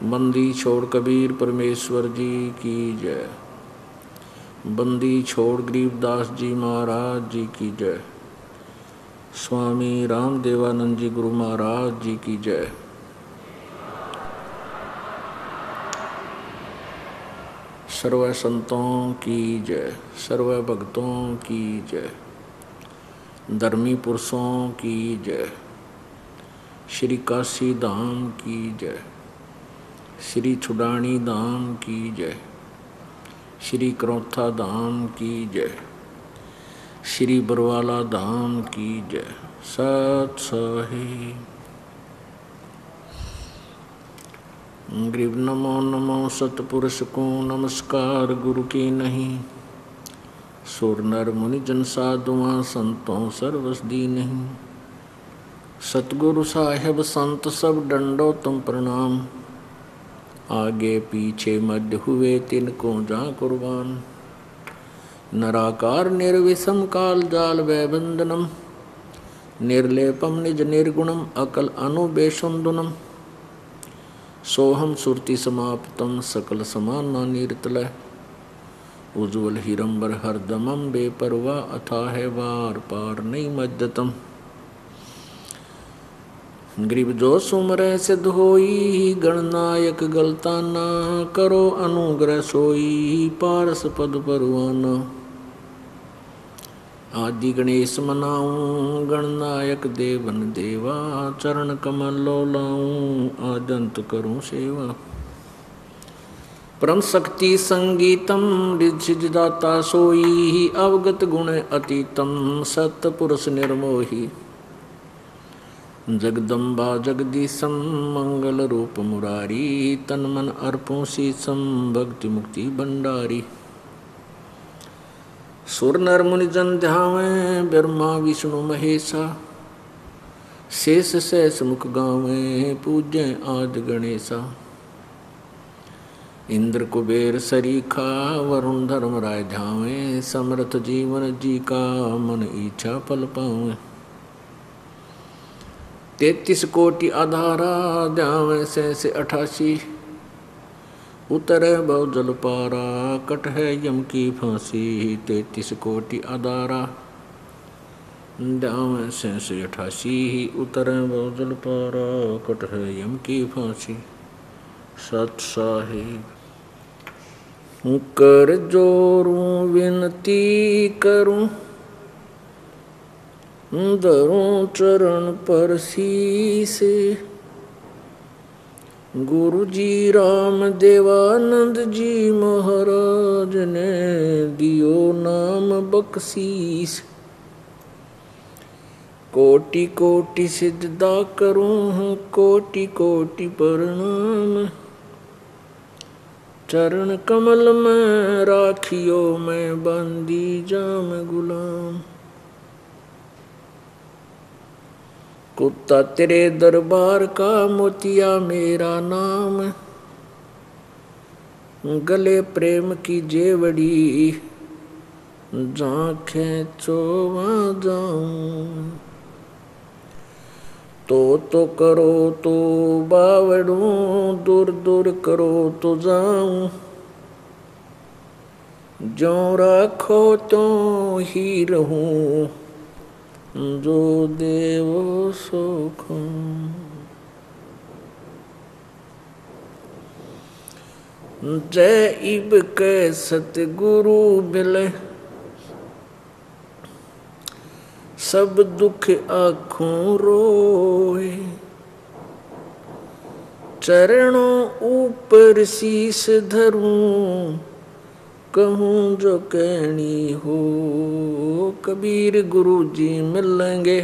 बंदी छोड़ कबीर परमेश्वर जी की जय। बंदी छोड़ गरीबदास जी महाराज जी की जय। स्वामी राम देवानंद जी गुरु महाराज जी की जय। सर्व संतों की जय, सर्व भक्तों की जय, धर्मी पुरुषों की जय, श्री काशी धाम की जय, श्री छुडानी धाम की जय, श्री करौथा धाम की जय, श्री बरवाला धाम की जय। सत सही ग्रीव नमो नमो सतपुरुष को नमस्कार गुरु की नहीं। सुर नर मुनि जन साधुआं संतों सर्वस दी नहीं। सतगुरु साहेब संत सब डंडो तुम प्रणाम। आगे पीछे मध्य हुए तिनको जा कुर्बान। नराकार निर्विषम काल जाल वै बंदनम। निर्लेपम निज निर्गुणम अकल अनुबेशुंदुनम। सोहम सुरति समाप्तम सकल समाना नीरतलय। उज्ज्वल हिरंबर हरदमम बेपरवा अथाह वार पार नहीं मज्जतम। ग्रीव जो सुमरह सिद्ध होई गणनायक गलताना। करो अनुग्रह सोई पारस पद परवाना। आदि गणेश मनाऊं गणनायक देवन देवा। चरण कमल लो लाऊं आदंत करूं सेवा। परम शक्ति संगीतम रिद्धिदाता सोई। अवगत गुण अतीतम सतपुरुष निर्मोही। जगदम्बा जगदीशम मंगल रूप मुरारी। तन मन अर्पों शीसम भक्ति मुक्ति भंडारी। सुर नर मुनि जन ध्यावें ब्रह्मा विष्णु महेशा। शेष सहस मुख गावें पूज्य आद गणेशा। इंद्र कुबेर सरीखा वरुण धर्म राय ध्यावें। समर्थ जीवन जी का मन इच्छा फल पावें। 33 कोटि आधारा ध्यावें सहस 88। उतरे बहु जल पारा कट है यम की फांसी। 33 कोटि आधारा ध्यावें सहस 88। उतरे बहु जल पारा कट है यम की फांसी। सत साहिब कर जोरूं विनती करूं। धरूं चरण पर शीस। गुरु जी राम देवानंद जी महाराज ने दियो नाम बख्शीस। कोटि कोटि सिजदा करूं कोटि कोटि प्रणाम। चरण कमल में राखियो मैं बंदी जाम गुलाम। कुत्ता तेरे दरबार का मोतिया मेरा नाम। गले प्रेम की जेवड़ी जांखें चोवा जाऊं। तो करो तो बावड़ूं दूर दूर करो तो जाऊं। जो राखो तो ही रहूं जो देवो सो खाऊं। जय इब के सतगुरु मिले। सब दुख आँखों रोए। चरणों ऊपर शीस धरूं कहूँ जो कहनी हो। कबीर गुरु जी मिलेंगे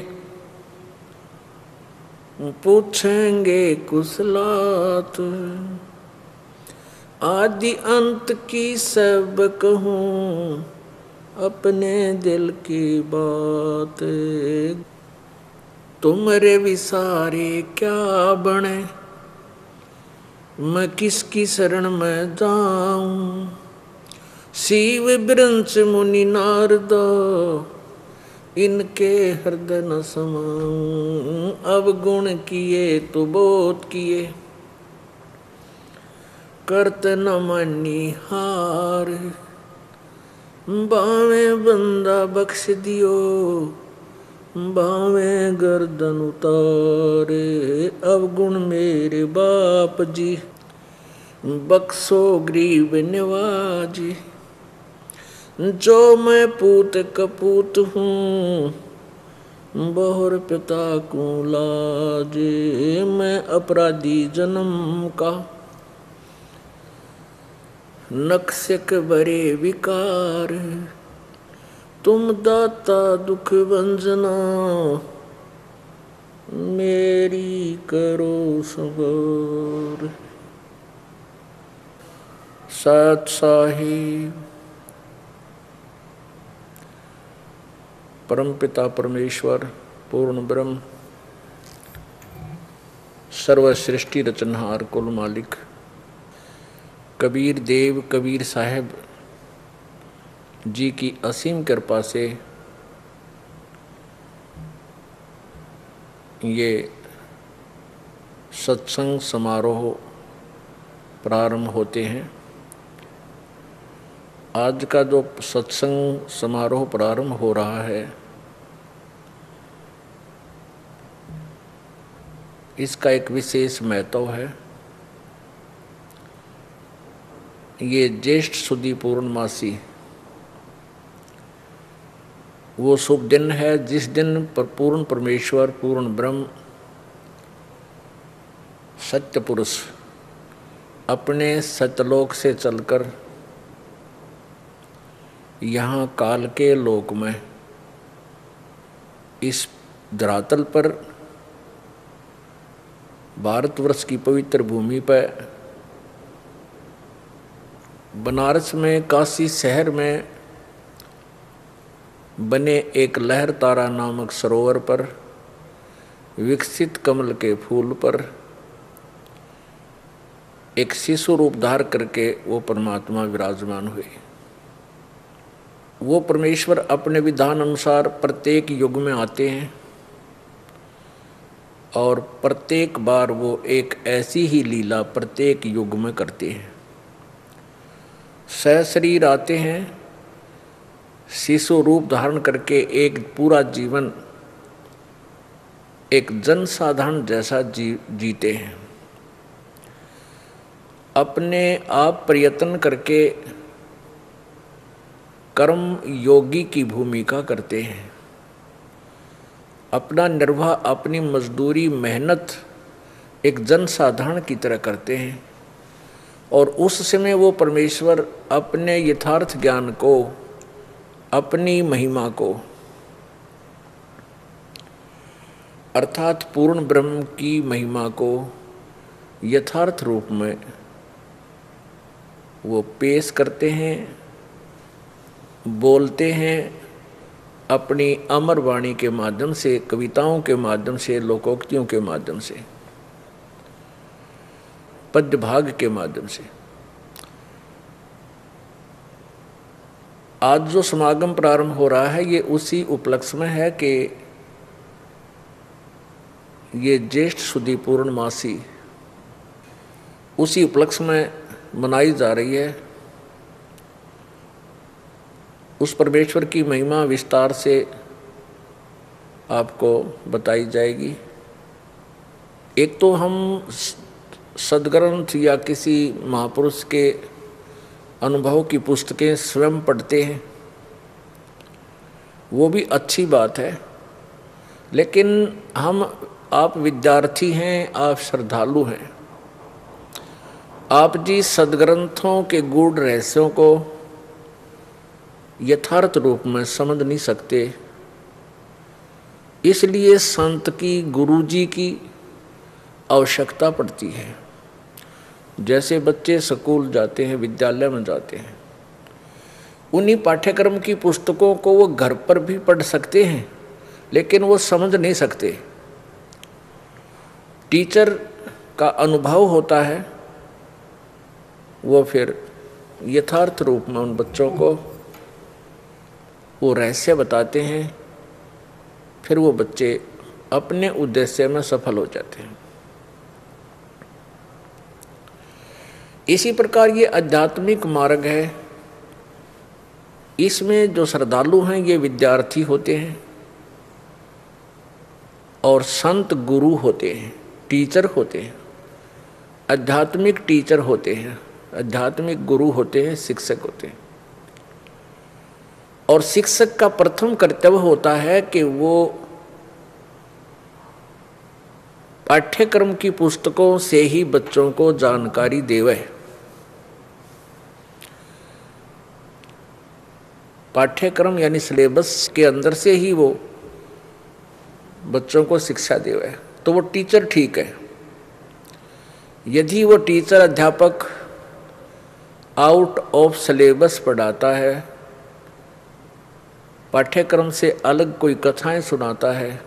पूछेंगे कुशलात। आदि अंत की सब कहूँ अपने दिल की बात। तुम्हारे विसारे क्या बने मैं किसकी शरण में जाऊं। शिव ब्रंच मुनि नारद इनके हृदय न समाऊं। अवगुण किए तो बहुत किए करत न मानी हार, बावे बंदा बख्श दियो, बावे गर्दन उतारे। अवगुण मेरे बाप जी, बख्शो गरीब निवाजी। जो मैं पूत कपूत हूँ, बहुर पिता को लाजे। मैं अपराधी जन्म का, नक्शक बरे विकार। तुम दाता दुख भंजना, मेरी करो सबर। सत साहिब। परमपिता परमेश्वर पूर्ण ब्रह्म, सर्व सृष्टि रचनहार कुल मालिक, कबीर देव कबीर साहब जी की असीम कृपा से ये सत्संग समारोह प्रारंभ होते हैं। आज का जो सत्संग समारोह प्रारंभ हो रहा है, इसका एक विशेष महत्व है। ये ज्येष्ठ सुदी पूर्णमासी वो शुभ दिन है जिस दिन पर पूर्ण परमेश्वर पूर्ण ब्रह्म सत्य पुरुष अपने सत्यलोक से चलकर यहाँ काल के लोक में इस धरातल पर भारतवर्ष की पवित्र भूमि पर बनारस में काशी शहर में बने एक लहर तारा नामक सरोवर पर विकसित कमल के फूल पर एक शिशु रूप धार करके वो परमात्मा विराजमान हुए। वो परमेश्वर अपने विधान अनुसार प्रत्येक युग में आते हैं और प्रत्येक बार वो एक ऐसी ही लीला प्रत्येक युग में करते हैं। सशरीर आते हैं, शिशु रूप धारण करके एक पूरा जीवन एक जनसाधारण जैसा जीते हैं। अपने आप प्रयत्न करके कर्म योगी की भूमिका करते हैं। अपना निर्वाह अपनी मजदूरी मेहनत एक जनसाधारण की तरह करते हैं और उस समय वो परमेश्वर अपने यथार्थ ज्ञान को, अपनी महिमा को अर्थात पूर्ण ब्रह्म की महिमा को यथार्थ रूप में वो पेश करते हैं, बोलते हैं। अपनी अमर वाणी के माध्यम से, कविताओं के माध्यम से, लोकोक्तियों के माध्यम से, पद्य भाग के माध्यम से। आज जो समागम प्रारंभ हो रहा है ये उसी उपलक्ष्य में है कि ये ज्येष्ठ सुदी पूर्णमासी उसी उपलक्ष्य में मनाई जा रही है। उस परमेश्वर की महिमा विस्तार से आपको बताई जाएगी। एक तो हम सद्ग्रंथ या किसी महापुरुष के अनुभव की पुस्तकें स्वयं पढ़ते हैं, वो भी अच्छी बात है, लेकिन आप विद्यार्थी हैं, आप श्रद्धालु हैं। आप जी सद्ग्रंथों के गूढ़ रहस्यों को यथार्थ रूप में समझ नहीं सकते, इसलिए संत की, गुरुजी की आवश्यकता पड़ती है। जैसे बच्चे स्कूल जाते हैं, विद्यालय में जाते हैं, उन्हीं पाठ्यक्रम की पुस्तकों को वो घर पर भी पढ़ सकते हैं, लेकिन वो समझ नहीं सकते। टीचर का अनुभव होता है, वो फिर यथार्थ रूप में उन बच्चों को वो रहस्य बताते हैं, फिर वो बच्चे अपने उद्देश्य में सफल हो जाते हैं। इसी प्रकार ये आध्यात्मिक मार्ग है। इसमें जो श्रद्धालु हैं ये विद्यार्थी होते हैं और संत गुरु होते हैं, टीचर होते हैं, आध्यात्मिक टीचर होते हैं, आध्यात्मिक गुरु होते हैं, शिक्षक होते हैं। और शिक्षक का प्रथम कर्तव्य होता है कि वो पाठ्यक्रम की पुस्तकों से ही बच्चों को जानकारी देवे। पाठ्यक्रम यानी सिलेबस के अंदर से ही वो बच्चों को शिक्षा देवे, तो वो टीचर ठीक है। यदि वो टीचर अध्यापक आउट ऑफ सिलेबस पढ़ाता है, पाठ्यक्रम से अलग कोई कथाएं सुनाता है,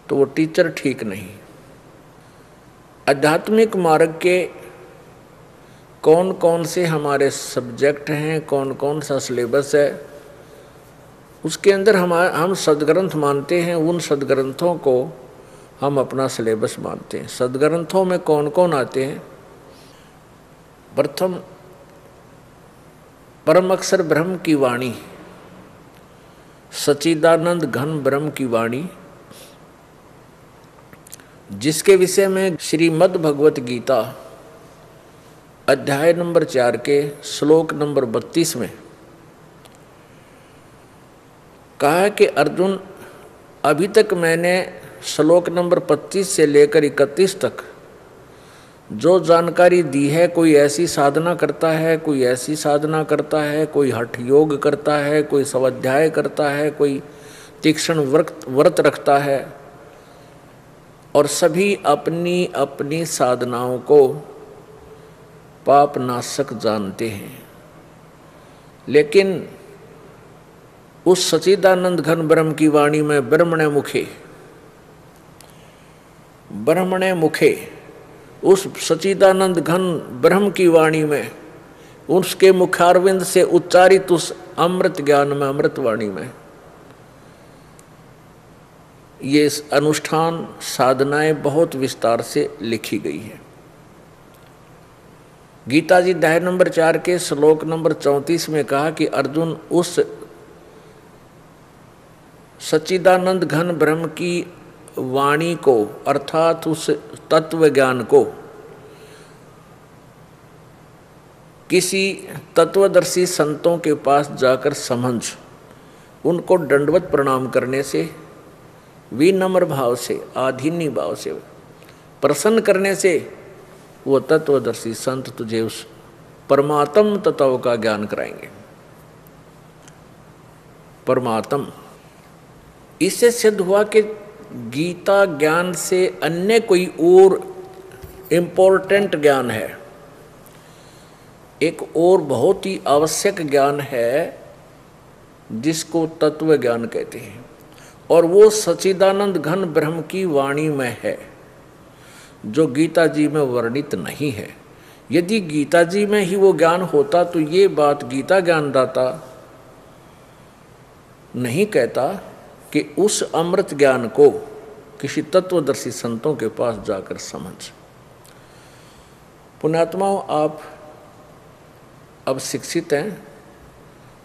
तो वो टीचर ठीक नहीं। आध्यात्मिक मार्ग के कौन कौन से हमारे सब्जेक्ट हैं, कौन कौन सा सिलेबस है, उसके अंदर हम सदग्रंथ मानते हैं। उन सदग्रंथों को हम अपना सिलेबस मानते हैं। सदग्रंथों में कौन कौन आते हैं? प्रथम परम अक्षर ब्रह्म की वाणी, सच्चिदानंद घन ब्रह्म की वाणी, जिसके विषय में श्रीमद् भगवत गीता अध्याय नंबर 4 के श्लोक नंबर 32 में कहा कि अर्जुन, अभी तक मैंने श्लोक नंबर 25 से लेकर 31 तक जो जानकारी दी है, कोई ऐसी साधना करता है, कोई ऐसी साधना करता है, कोई हठ योग करता है, कोई स्वाध्याय करता है, कोई तीक्ष्ण व्रत रखता है, और सभी अपनी अपनी साधनाओं को पाप नाशक जानते हैं। लेकिन उस सच्चिदानंद घन ब्रह्म की वाणी में ब्रह्मणे मुखे उस सच्चिदानंद घन ब्रह्म की वाणी में, उसके मुखारविंद से उच्चारित उस अमृत ज्ञान में, अमृत वाणी में ये अनुष्ठान साधनाएं बहुत विस्तार से लिखी गई है। गीता जी अध्याय नंबर 4 के श्लोक नंबर 34 में कहा कि अर्जुन, उस सच्चिदानंद घन ब्रह्म की वाणी को, अर्थात उस तत्व ज्ञान को किसी तत्वदर्शी संतों के पास जाकर समझ, उनको दंडवत प्रणाम करने से, विनम्र भाव से, आधीन्य भाव से, प्रसन्न करने से वो तत्वदर्शी संत तुझे उस परमात्म तत्व का ज्ञान कराएंगे। परमात्म, इससे सिद्ध हुआ कि गीता ज्ञान से अन्य कोई और इम्पोर्टेंट ज्ञान है, एक और बहुत ही आवश्यक ज्ञान है जिसको तत्व ज्ञान कहते हैं, और वो सच्चिदानंद घन ब्रह्म की वाणी में है, जो गीता जी में वर्णित नहीं है। यदि गीता जी में ही वो ज्ञान होता तो ये बात गीता ज्ञानदाता नहीं कहता कि उस अमृत ज्ञान को किसी तत्वदर्शी संतों के पास जाकर समझ। पुण्यात्माओं, आप अब शिक्षित हैं,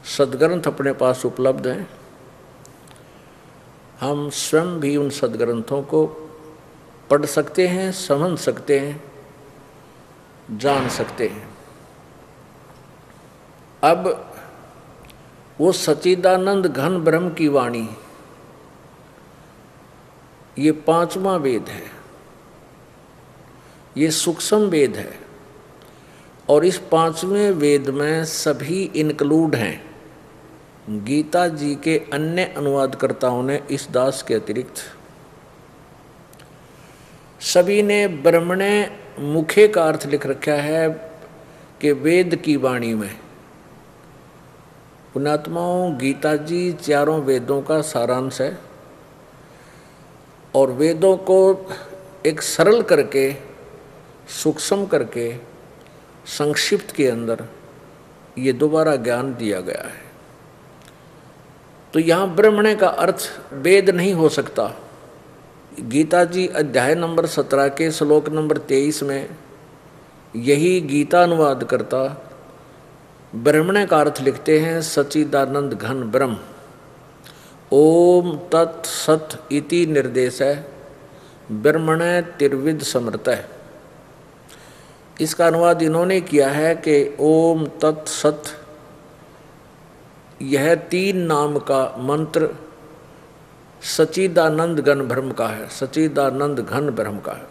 सद्ग्रंथ अपने पास उपलब्ध हैं। हम स्वयं भी उन सद्ग्रंथों को पढ़ सकते हैं, समझ सकते हैं, जान सकते हैं। अब वो सच्चिदानंद घन ब्रह्म की वाणी, ये 5वां वेद है, ये सूक्ष्म वेद है, और इस 5वें वेद में सभी इंक्लूड हैं। गीता जी के अन्य अनुवादकर्ताओं ने इस दास के अतिरिक्त सभी ने ब्रह्मणे मुखे का अर्थ लिख रखा है कि वेद की वाणी में। पुण्यात्माओं, गीता जी चारों वेदों का सारांश है, और वेदों को एक सरल करके, सूक्ष्म करके, संक्षिप्त के अंदर ये दोबारा ज्ञान दिया गया है। तो यहाँ ब्रह्मणे का अर्थ वेद नहीं हो सकता। गीता जी अध्याय नंबर 17 के श्लोक नंबर 23 में यही गीता अनुवाद करता ब्रह्मण्य का अर्थ लिखते हैं सच्चिदानंद घन ब्रह्म। ओम तत् सत इति निर्देश है ब्रह्मण्य त्रिविध समृत है। इसका अनुवाद इन्होंने किया है कि ओम तत् सत यह 3 नाम का मंत्र सच्चिदानंद घन ब्रह्म का है, सच्चिदानंद घन ब्रह्म का है।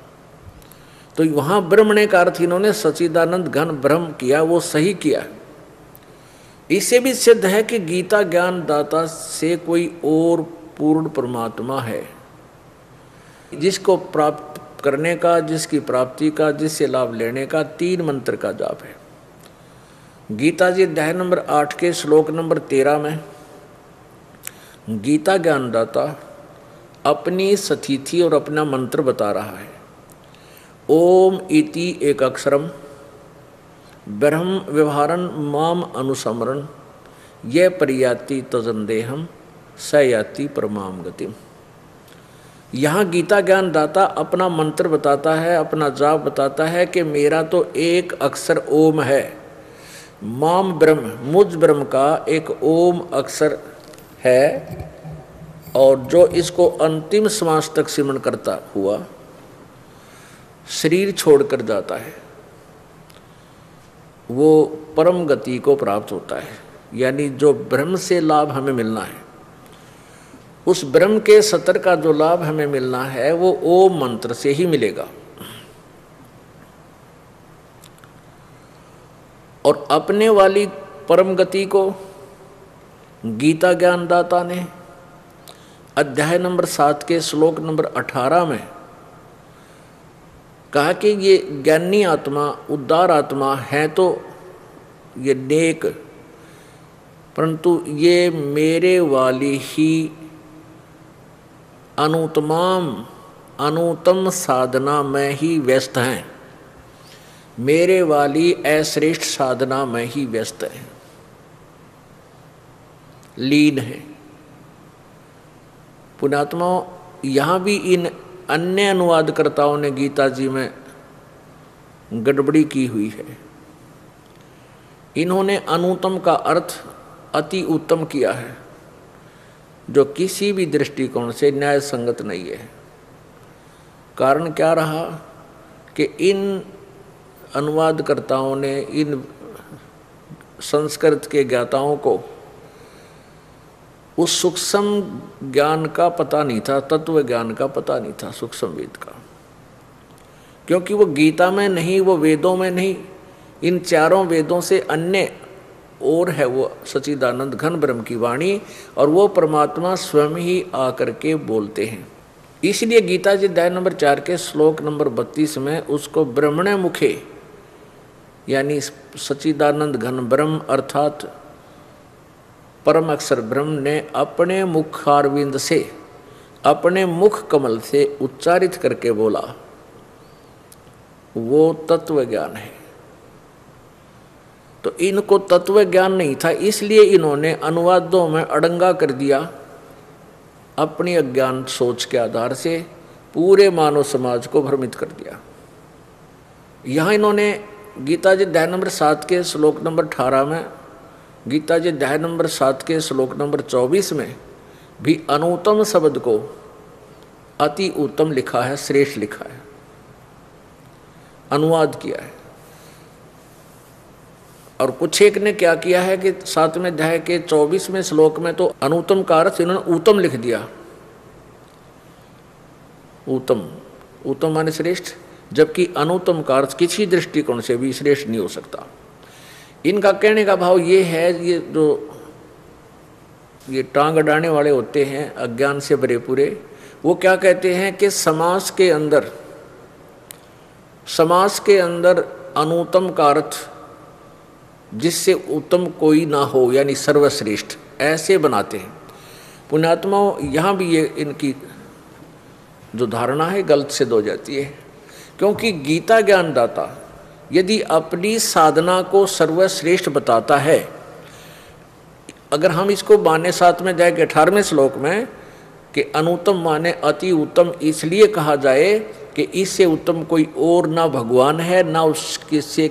तो वहाँ ब्रह्मण्य का अर्थ इन्होंने सच्चिदानंद घन ब्रह्म किया, वो सही किया है। इससे भी सिद्ध है कि गीता ज्ञान दाता से कोई और पूर्ण परमात्मा है, जिसको प्राप्त करने का, जिसकी प्राप्ति का, जिससे लाभ लेने का 3 मंत्र का जाप है। गीता जी अध्याय नंबर 8 के श्लोक नंबर 13 में गीता ज्ञानदाता अपनी स्थिति और अपना मंत्र बता रहा है। ओम इति एक अक्षरम ब्रह्म व्यवहारन माम अनुसमरण ये परियाति तजंदेहम स याति परमाम गतिम। यहाँ गीता ज्ञान दाता अपना मंत्र बताता है, अपना जाप बताता है कि मेरा तो एक अक्षर ओम है, माम ब्रह्म मुझ ब्रह्म का एक ओम अक्षर है, और जो इसको अंतिम श्वास तक सिमरण करता हुआ शरीर छोड़कर जाता है वो परम गति को प्राप्त होता है। यानी जो ब्रह्म से लाभ हमें मिलना है, उस ब्रह्म के सतर का जो लाभ हमें मिलना है वो ओम मंत्र से ही मिलेगा। और अपने वाली परम गति को गीता ज्ञानदाता ने अध्याय नंबर 7 के श्लोक नंबर 18 में कहा कि ये ज्ञानी आत्मा, उदार आत्मा है तो ये नेक, परंतु ये मेरे वाली ही अनुत्तम साधना में ही व्यस्त हैं, मेरे वाली अश्रेष्ठ साधना में ही व्यस्त है, लीन है। पुण्यात्मा, यहाँ भी इन अन्य अनुवादकर्ताओं ने गीता जी में गड़बड़ी की हुई है। इन्होंने अनुत्तम का अर्थ अति उत्तम किया है, जो किसी भी दृष्टिकोण से न्याय संगत नहीं है। कारण क्या रहा कि इन अनुवादकर्ताओं ने, इन संस्कृत के ज्ञाताओं को उस सूक्ष्म ज्ञान का पता नहीं था, तत्व ज्ञान का पता नहीं था, सूक्ष्म वेद का, क्योंकि वो गीता में नहीं, वो वेदों में नहीं, इन 4 वेदों से अन्य और है वो सच्चिदानंद घन ब्रह्म की वाणी, और वो परमात्मा स्वयं ही आकर के बोलते हैं। इसलिए गीता जी अध्याय नंबर 4 के श्लोक नंबर 32 में उसको ब्रह्मण्य मुखे यानी सच्चिदानंद घन ब्रह्म अर्थात परम अक्षर ब्रह्म ने अपने मुखारविंद से, अपने मुख कमल से उच्चारित करके बोला, वो तत्व ज्ञान है। तो इनको तत्व ज्ञान नहीं था, इसलिए इन्होंने अनुवादों में अड़ंगा कर दिया। अपनी अज्ञान सोच के आधार से पूरे मानव समाज को भ्रमित कर दिया। यहाँ इन्होंने गीता जी अध्याय नंबर 7 के श्लोक नंबर 18 में, गीता जी अध्याय नंबर 7 के श्लोक नंबर 24 में भी अनुत्तम शब्द को अति उत्तम लिखा है, श्रेष्ठ लिखा है, अनुवाद किया है। और कुछ एक ने क्या किया है कि 7वें अध्याय के 24वें श्लोक में तो अनुत्तम का अर्थ इन्होंने उत्तम लिख दिया। उत्तम, उत्तम माने श्रेष्ठ, जबकि अनुत्तम का अर्थ किसी दृष्टिकोण से भी श्रेष्ठ नहीं हो सकता। इनका कहने का भाव ये है, ये जो ये टांग अड़ाने वाले होते हैं अज्ञान से भरे पूरे, वो क्या कहते हैं कि समास के अंदर अनुत्तम का अर्थ जिससे उत्तम कोई ना हो यानी सर्वश्रेष्ठ, ऐसे बनाते हैं। पुण्यात्माओं, यहाँ भी ये इनकी जो धारणा है गलत सिद्ध हो जाती है, क्योंकि गीता ज्ञानदाता यदि अपनी साधना को सर्वश्रेष्ठ बताता है, अगर हम इसको माने 7 में जाए 18वें श्लोक में कि अनुत्तम माने अति उत्तम इसलिए कहा जाए कि इससे उत्तम कोई और ना भगवान है, ना उसके से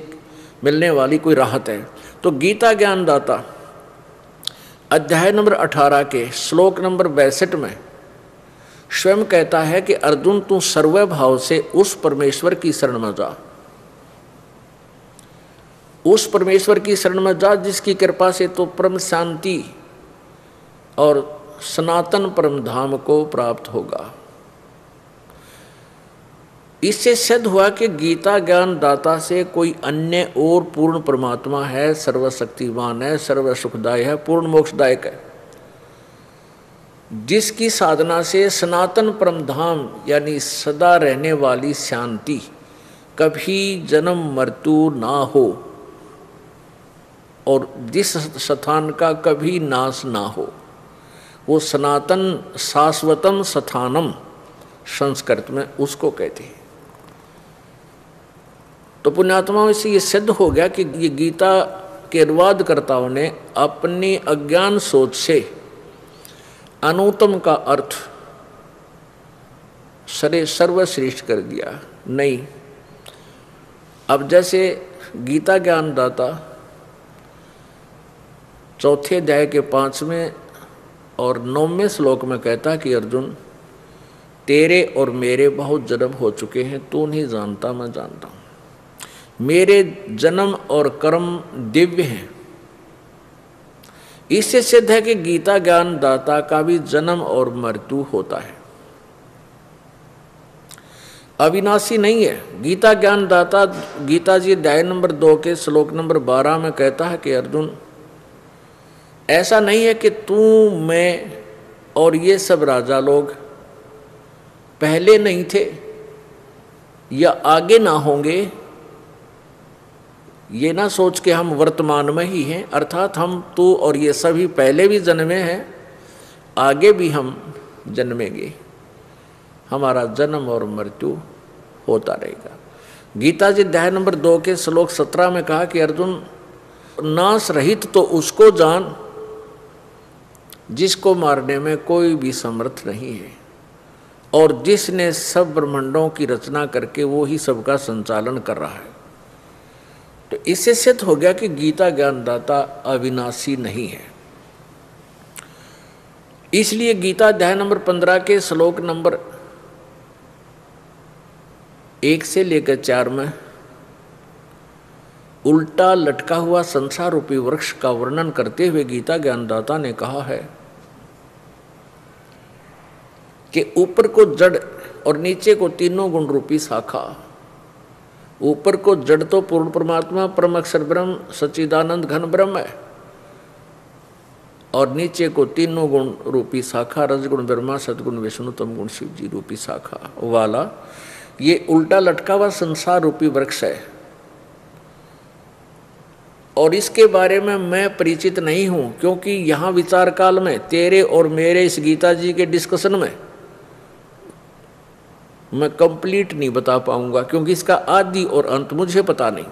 मिलने वाली कोई राहत है। तो गीता ज्ञानदाता अध्याय नंबर 18 के श्लोक नंबर 62 में स्वयं कहता है कि अर्जुन तू सर्व भाव से उस परमेश्वर की शरण में जा, उस परमेश्वर की शरण में जा जिसकी कृपा से तो परम शांति और सनातन परम धाम को प्राप्त होगा। इससे सिद्ध हुआ कि गीता ज्ञान दाता से कोई अन्य और पूर्ण परमात्मा है, सर्वशक्तिमान है, सर्व सुखदाय है, पूर्ण मोक्षदायक है, जिसकी साधना से सनातन परम धाम यानी सदा रहने वाली शांति, कभी जन्म मृत्यु ना हो और जिस स्थान का कभी नाश ना हो, वो सनातन शाश्वतम स्थानम संस्कृत में उसको कहते हैं। तो पुण्यात्माओं से ये सिद्ध हो गया कि ये गीता के अनुवादकर्ताओं ने अपनी अज्ञान सोच से अनुत्तम का अर्थ सर्वश्रेष्ठ कर दिया। नहीं, अब जैसे गीता ज्ञानदाता चौथे अध्याय के 5वें और 9वें श्लोक में कहता कि अर्जुन तेरे और मेरे बहुत जन्म हो चुके हैं, तू नहीं जानता मैं जानता हूँ। मेरे जन्म और कर्म दिव्य हैं। इससे सिद्ध है कि गीता ज्ञान दाता का भी जन्म और मृत्यु होता है, अविनाशी नहीं है। गीता ज्ञान दाता गीता जी अध्याय नंबर 2 के श्लोक नंबर 12 में कहता है कि अर्जुन ऐसा नहीं है कि तू मैं और ये सब राजा लोग पहले नहीं थे या आगे ना होंगे। ये ना सोच के हम वर्तमान में ही हैं, अर्थात हम तू और ये सभी पहले भी जन्मे हैं, आगे भी हम जन्मेंगे, हमारा जन्म और मृत्यु होता रहेगा। गीता जी अध्याय नंबर 2 के श्लोक 17 में कहा कि अर्जुन नाश रहित तो उसको जान जिसको मारने में कोई भी समर्थ नहीं है और जिसने सब ब्रह्मांडों की रचना करके वो ही सबका संचालन कर रहा है। तो इससे सिद्ध हो गया कि गीता ज्ञानदाता अविनाशी नहीं है। इसलिए गीता अध्याय नंबर 15 के श्लोक नंबर 1 से लेकर 4 में उल्टा लटका हुआ संसार रूपी वृक्ष का वर्णन करते हुए गीता ज्ञानदाता ने कहा है कि ऊपर को जड़ और नीचे को तीनों गुण रूपी शाखा। ऊपर को जड़ तो पूर्ण परमात्मा परम अक्षर ब्रह्म सच्चिदानंद घन ब्रह्म है और नीचे को तीनों गुण रूपी शाखा, रजगुण ब्रह्मा, सदगुण विष्णु, तम गुण शिव जी रूपी शाखा वाला ये उल्टा लटका हुआ संसार रूपी वृक्ष है। और इसके बारे में मैं परिचित नहीं हूं, क्योंकि यहां विचार काल में तेरे और मेरे इस गीता जी के डिस्कशन में मैं कंप्लीट नहीं बता पाऊंगा, क्योंकि इसका आदि और अंत मुझे पता नहीं।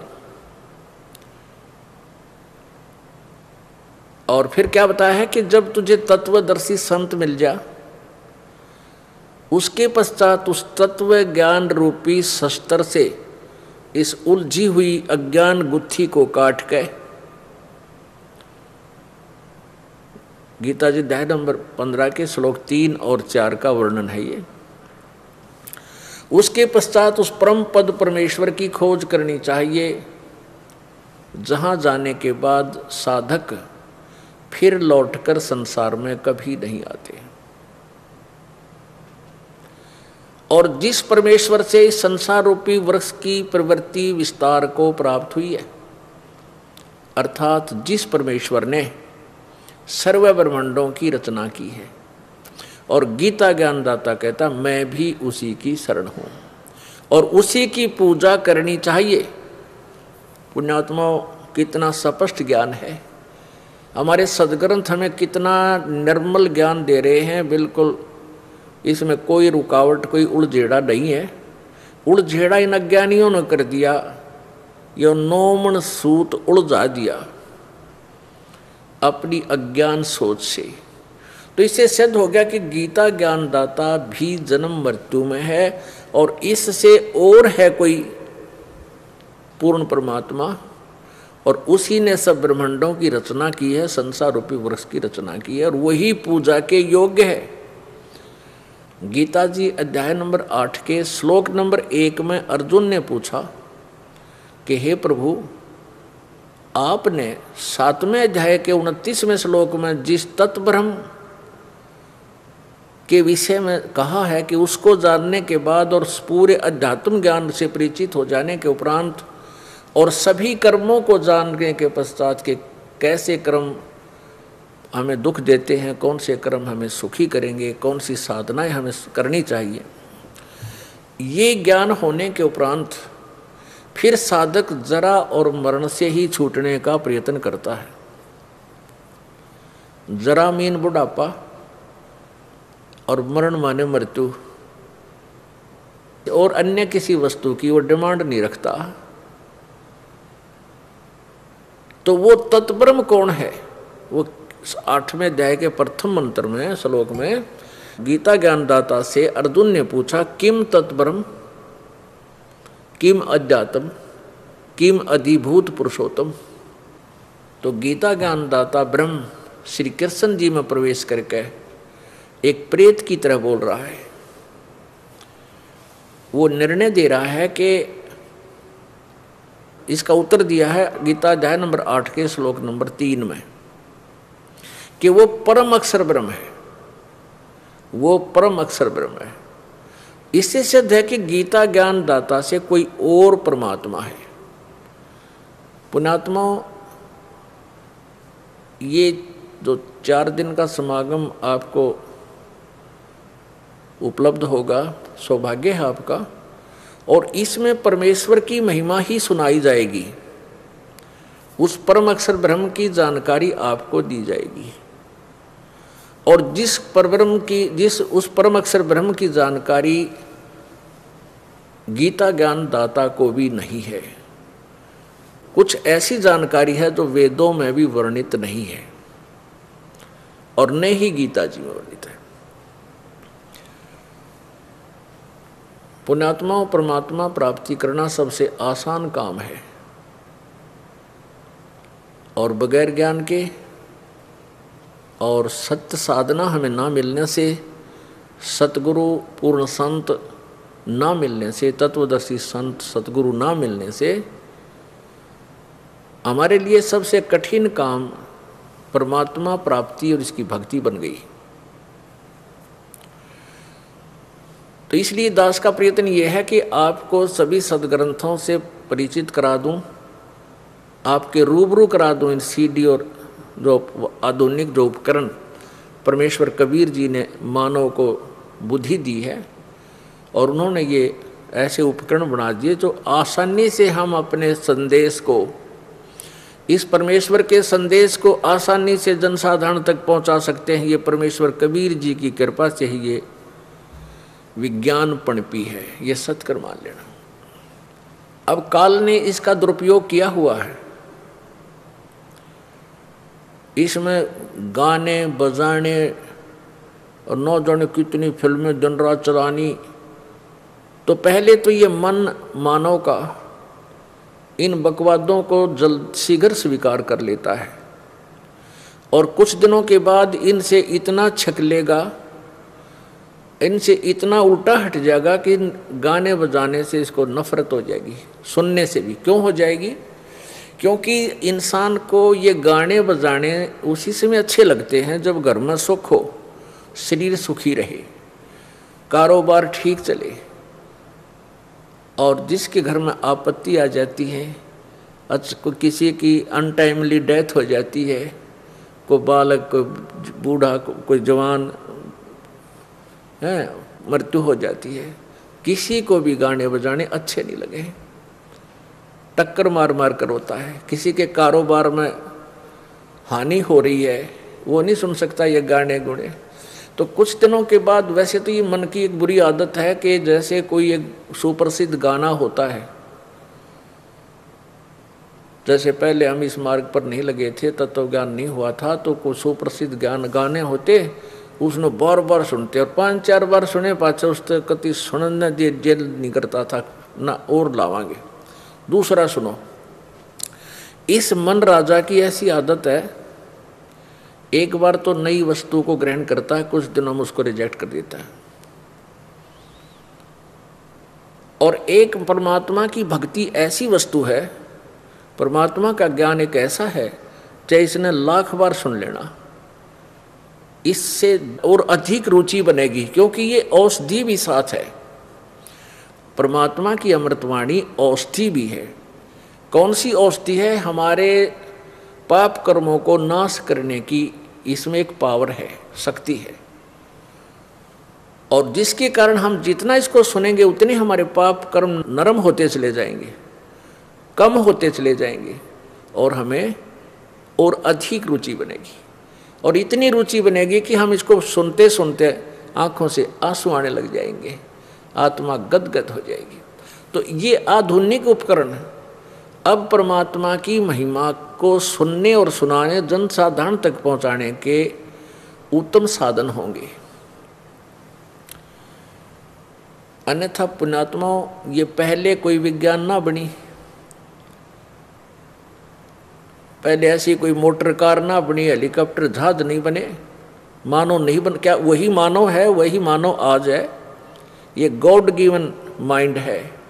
और फिर क्या बताया है कि जब तुझे तत्वदर्शी संत मिल जा, उसके पश्चात उस तत्व ज्ञान रूपी शस्त्र से इस उलझी हुई अज्ञान गुत्थी को काट के, गीता जी अध्याय नंबर 15 के श्लोक 3 और 4 का वर्णन है ये। उसके पश्चात उस परम पद परमेश्वर की खोज करनी चाहिए, जहां जाने के बाद साधक फिर लौटकर संसार में कभी नहीं आते। और जिस परमेश्वर से संसार रूपी वृक्ष की प्रवृत्ति विस्तार को प्राप्त हुई है, अर्थात जिस परमेश्वर ने सर्व ब्रह्मांडों की रचना की है। और गीता ज्ञानदाता कहता मैं भी उसी की शरण हूं और उसी की पूजा करनी चाहिए। पुण्यात्माओं, कितना स्पष्ट ज्ञान है। हमारे सदग्रंथ हमें कितना निर्मल ज्ञान दे रहे हैं, बिल्कुल इसमें कोई रुकावट, कोई उलझेड़ा नहीं है। उलझेड़ा इन अज्ञानियों ने कर दिया, ये नौमन सूत उलझा दिया अपनी अज्ञान सोच से। तो इससे सिद्ध हो गया कि गीता ज्ञानदाता भी जन्म मृत्यु में है और इससे और है कोई पूर्ण परमात्मा, और उसी ने सब ब्रह्मांडों की रचना की है, संसार रूपी वृक्ष की रचना की है, और वही पूजा के योग्य है। गीता जी अध्याय नंबर 8 के श्लोक नंबर 1 में अर्जुन ने पूछा कि हे प्रभु, आपने 7वें अध्याय के 29वें श्लोक में जिस तत्ब्रह्म के विषय में कहा है कि उसको जानने के बाद और पूरे अध्यात्म ज्ञान से परिचित हो जाने के उपरांत और सभी कर्मों को जानने के पश्चात के कैसे कर्म हमें दुख देते हैं, कौन से कर्म हमें सुखी करेंगे, कौन सी साधनाएं हमें करनी चाहिए, ये ज्ञान होने के उपरांत फिर साधक जरा और मरण से ही छूटने का प्रयत्न करता है। जरा मीन बुढ़ापा और मरण माने मृत्यु, और अन्य किसी वस्तु की वो डिमांड नहीं रखता। तो वो तत्ब्रह्म कौन है? वो 8वें अध्याय के प्रथम मंत्र में श्लोक में गीता ज्ञानदाता से अर्जुन ने पूछा, किम तत्ब्रह्म किम अध्यात्म किम अधिभूत पुरुषोत्तम। तो गीता ज्ञानदाता ब्रह्म श्री कृष्ण जी में प्रवेश करके एक प्रेत की तरह बोल रहा है। वो निर्णय दे रहा है कि इसका उत्तर दिया है गीता अध्याय नंबर 8 के श्लोक नंबर 3 में कि वो परम अक्षर ब्रह्म है, वो परम अक्षर ब्रह्म है। इससे सिद्ध है कि गीता ज्ञान दाता से कोई और परमात्मा है। पुण्यात्मा, ये जो 4 दिन का समागम आपको उपलब्ध होगा, सौभाग्य है आपका, और इसमें परमेश्वर की महिमा ही सुनाई जाएगी। उस परम अक्षर ब्रह्म की जानकारी आपको दी जाएगी, और उस परम अक्षर ब्रह्म की जानकारी गीता ज्ञान दाता को भी नहीं है। कुछ ऐसी जानकारी है जो वेदों में भी वर्णित नहीं है और न ही गीता जी में वर्णित है। पुण्यात्मा परमात्मा प्राप्ति करना सबसे आसान काम है, और बगैर ज्ञान के और सत्य साधना हमें ना मिलने से, सतगुरु पूर्ण संत ना मिलने से, तत्वदर्शी संत सतगुरु ना मिलने से हमारे लिए सबसे कठिन काम परमात्मा प्राप्ति और इसकी भक्ति बन गई। तो इसलिए दास का प्रयत्न यह है कि आपको सभी सदग्रंथों से परिचित करा दूं, आपके रूबरू करा दूं इन सीडी और जो आधुनिक जो उपकरण परमेश्वर कबीर जी ने मानव को बुद्धि दी है, और उन्होंने ये ऐसे उपकरण बना दिए जो आसानी से हम अपने संदेश को, इस परमेश्वर के संदेश को आसानी से जनसाधारण तक पहुंचा सकते हैं। ये परमेश्वर कबीर जी की कृपा से ही ये विज्ञान पनपी है, ये सत्कर मान लेना। अब काल ने इसका दुरुपयोग किया हुआ है, इसमें गाने बजाने और न जाने कितनी फिल्में दिन रात चलानी। तो पहले तो ये मन मानव का इन बकवादों को जल्द शीघ्र स्वीकार कर लेता है, और कुछ दिनों के बाद इनसे इतना छक लेगा, इनसे इतना उल्टा हट जाएगा कि गाने बजाने से इसको नफरत हो जाएगी, सुनने से भी। क्यों हो जाएगी? क्योंकि इंसान को ये गाने बजाने उसी समय अच्छे लगते हैं जब घर में सुख हो, शरीर सुखी रहे, कारोबार ठीक चले। और जिसके घर में आपत्ति आ जाती है, कोई किसी की अनटाइमली डेथ हो जाती है, कोई बालक, कोई बूढ़ा, कोई जवान है, मृत्यु हो जाती है, किसी को भी गाने बजाने अच्छे नहीं लगे, टक्कर मार मार कर होता है। किसी के कारोबार में हानि हो रही है, वो नहीं सुन सकता ये गाने गुणे। तो कुछ दिनों के बाद, वैसे तो ये मन की एक बुरी आदत है कि जैसे कोई एक सुप्रसिद्ध गाना होता है, जैसे पहले हम इस मार्ग पर नहीं लगे थे, तत्व ज्ञान नहीं हुआ था, तो कोई सुप्रसिद्ध गाने होते उसने बार बार सुनते और 5-4 बार सुने पाचे उससे कति सुनने दे जेल नहीं करता था ना और लावांगे। दूसरा सुनो, इस मन राजा की ऐसी आदत है, एक बार तो नई वस्तु को ग्रहण करता है, कुछ दिनों में उसको रिजेक्ट कर देता है। और एक परमात्मा की भक्ति ऐसी वस्तु है, परमात्मा का ज्ञान एक ऐसा है, चाहे इसने 1,00,000 बार सुन लेना, इससे और अधिक रुचि बनेगी, क्योंकि ये औषधि भी साथ है। परमात्मा की अमृतवाणी औषधि भी है। कौन सी औषधि है? हमारे पाप कर्मों को नाश करने की इसमें एक पावर है, शक्ति है, और जिसके कारण हम जितना इसको सुनेंगे उतने हमारे पाप कर्म नरम होते चले जाएंगे, कम होते चले जाएंगे, और हमें और अधिक रुचि बनेगी। और इतनी रुचि बनेगी कि हम इसको सुनते सुनते आंखों से आंसू आने लग जाएंगे, आत्मा गदगद हो जाएगी। तो ये आधुनिक उपकरण अब परमात्मा की महिमा को सुनने और सुनाने, जनसाधारण तक पहुंचाने के उत्तम साधन होंगे। अन्यथा पुण्यात्माओं, ये पहले कोई विज्ञान ना बनी, पहले ऐसी कोई मोटर कार ना बनी, हेलीकॉप्टर जहाज नहीं बने, मानव नहीं बन, क्या वही मानव है? वही मानव आज है। ये गॉड गिवन माइंड है,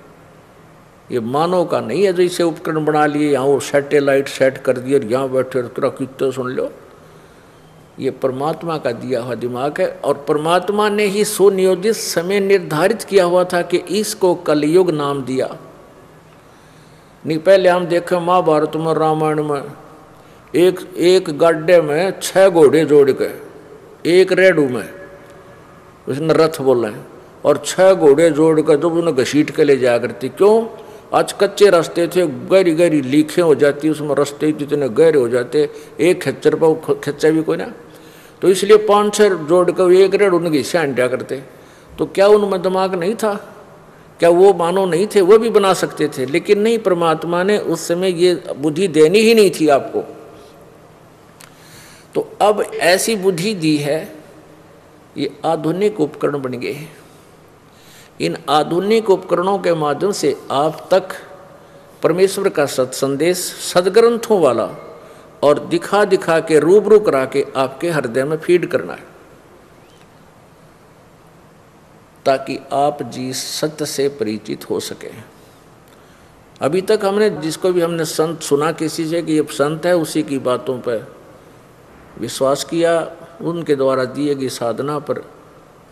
ये मानव का नहीं है। जैसे उपकरण बना लिए, यहाँ वो सैटेलाइट सेट कर दिए और यहाँ बैठे कितने सुन लो, ये परमात्मा का दिया हुआ दिमाग है। और परमात्मा ने ही सुनियोजित समय निर्धारित किया हुआ था कि इसको कलयुग नाम दिया। नहीं पहले हम देखें महाभारत में, रामायण में, एक गड्ढे में 6 घोड़े जोड़ के, एक रेडू में उसने रथ बोला है, और 6 घोड़े जोड़ कर जब उन्हें घसीट के ले जाया करती। क्यों? आज कच्चे रास्ते थे, गहरी गहरी लीखें हो जाती, उसमें रास्ते इतने गहरे हो जाते, एक खच्चर पर खच्चा भी कोई ना, तो इसलिए 5-6 जोड़ कर एक रेड उन्हें घिसे अंडा करते। तो क्या उनमें दिमाग नहीं था? क्या वो मानव नहीं थे? वो भी बना सकते थे, लेकिन नहीं, परमात्मा ने उस समय ये बुद्धि देनी ही नहीं थी आपको। तो अब ऐसी बुद्धि दी है, ये आधुनिक उपकरण बन गए हैं। इन आधुनिक उपकरणों के माध्यम से आप तक परमेश्वर का सत्संदेश सदग्रंथों वाला और दिखा दिखा के रूबरू करा के आपके हृदय में फीड करना है, ताकि आप जी सत्य से परिचित हो सके। अभी तक हमने जिसको भी हमने संत सुना किसी से कि ये संत है, उसी की बातों पर विश्वास किया, उनके द्वारा दिए गई साधना पर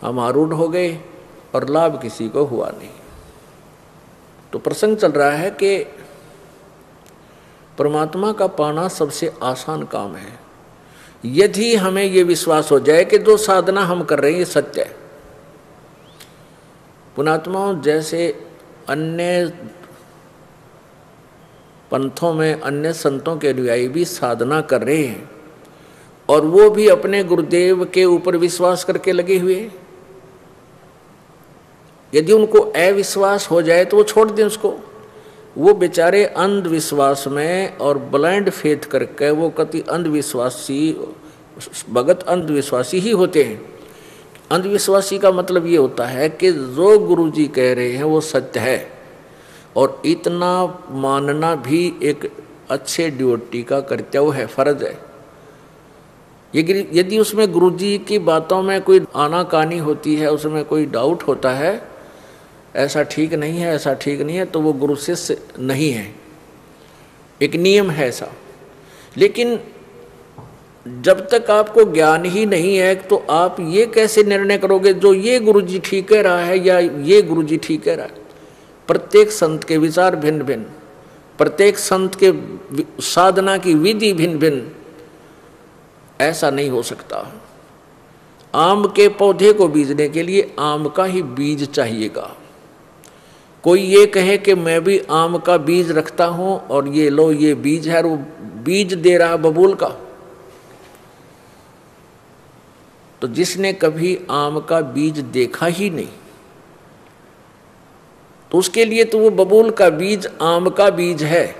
हम आरूढ़ हो गए और लाभ किसी को हुआ नहीं। तो प्रसंग चल रहा है कि परमात्मा का पाना सबसे आसान काम है, यदि हमें ये विश्वास हो जाए कि जो साधना हम कर रहे हैं ये सत्य है। पुण्यात्माओं, जैसे अन्य पंथों में अन्य संतों के अनुयायी भी साधना कर रहे हैं और वो भी अपने गुरुदेव के ऊपर विश्वास करके लगे हुए हैं। यदि उनको अविश्वास हो जाए तो वो छोड़ दें उसको। वो बेचारे अंधविश्वास में और ब्लाइंड फेथ करके वो कति अंधविश्वासी भगत अंधविश्वासी ही होते हैं। अंधविश्वासी का मतलब ये होता है कि जो गुरुजी कह रहे हैं वो सत्य है, और इतना मानना भी एक अच्छे ड्यूटी का कर्तव्य है, फर्ज है। यदि उसमें गुरुजी की बातों में कोई आनाकानी होती है, उसमें कोई डाउट होता है, ऐसा ठीक नहीं है, ऐसा ठीक नहीं है, तो वो गुरु शिष्य नहीं है, एक नियम है ऐसा। लेकिन जब तक आपको ज्ञान ही नहीं है तो आप ये कैसे निर्णय करोगे जो ये गुरुजी ठीक कह रहा है या ये गुरुजी ठीक कह रहा है? प्रत्येक संत के विचार भिन्न भिन्न, प्रत्येक संत के साधना की विधि भिन्न भिन्न, ऐसा नहीं हो सकता। आम के पौधे को बीजने के लिए आम का ही बीज चाहिएगा। कोई ये कहे कि मैं भी आम का बीज रखता हूं और ये लो ये बीज है, और वो बीज दे रहा बबूल का, तो जिसने कभी आम का बीज देखा ही नहीं तो उसके लिए तो वो बबूल का बीज आम का बीज है,